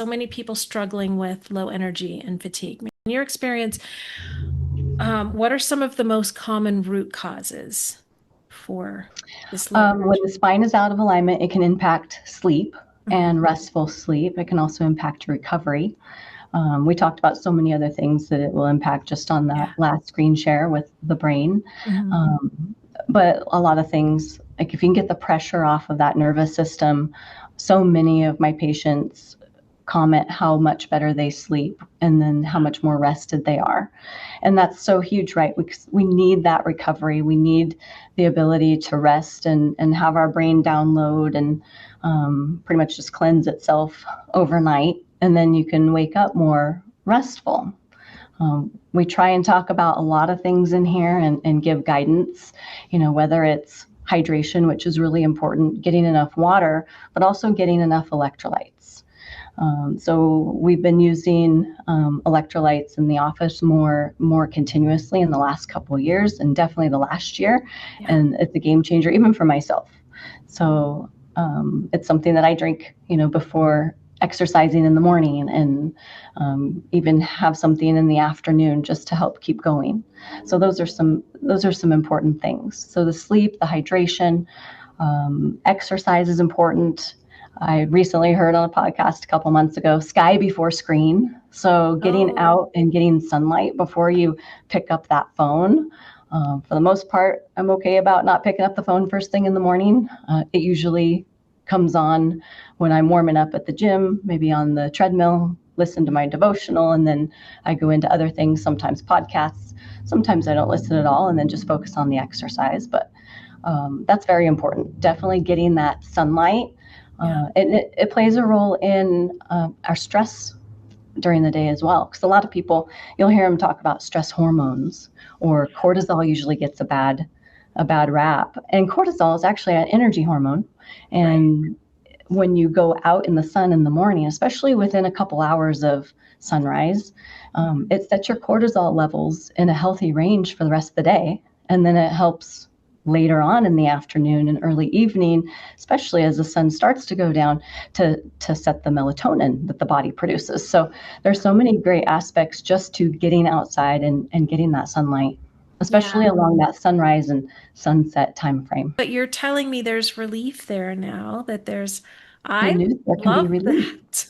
so many people struggling with low energy and fatigue. In your experience, what are some of the most common root causes for this low When the spine is out of alignment, it can impact sleep and restful sleep. It can also impact recovery. We talked about so many other things that it will impact just on that last screen share with the brain. But a lot of things, like if you can get the pressure off of that nervous system, so many of my patients comment how much better they sleep and then how much more rested they are. And that's so huge, right? We need that recovery. We need the ability to rest and have our brain download and pretty much just cleanse itself overnight. And then you can wake up more restful. We try and talk about a lot of things in here and give guidance, whether it's hydration, which is really important, getting enough water, but also getting enough electrolytes. So we've been using electrolytes in the office more continuously in the last couple of years, and definitely the last year. And it's a game changer, even for myself. So it's something that I drink, before exercising in the morning, and even have something in the afternoon just to help keep going. So those are some important things. So the sleep, the hydration, exercise is important. I recently heard on a podcast a couple months ago, sky before screen. So getting out and getting sunlight before you pick up that phone. For the most part, I'm okay about not picking up the phone first thing in the morning. It usually comes on when I'm warming up at the gym, maybe on the treadmill, listen to my devotional, and then I go into other things, sometimes podcasts. Sometimes I don't listen at all and then just focus on the exercise. But that's very important. Definitely getting that sunlight. And it plays a role in our stress during the day as well. Because a lot of people, you'll hear them talk about stress hormones, or cortisol usually gets a bad rap. And cortisol is actually an energy hormone. And when you go out in the sun in the morning, especially within a couple hours of sunrise, it sets your cortisol levels in a healthy range for the rest of the day. And then it helps later on in the afternoon and early evening, especially as the sun starts to go down, to set the melatonin that the body produces. So there's so many great aspects just to getting outside and getting that sunlight, especially along that sunrise and sunset time frame. But you're telling me there's relief there now, that there's, Good I news, there can be love relief. that.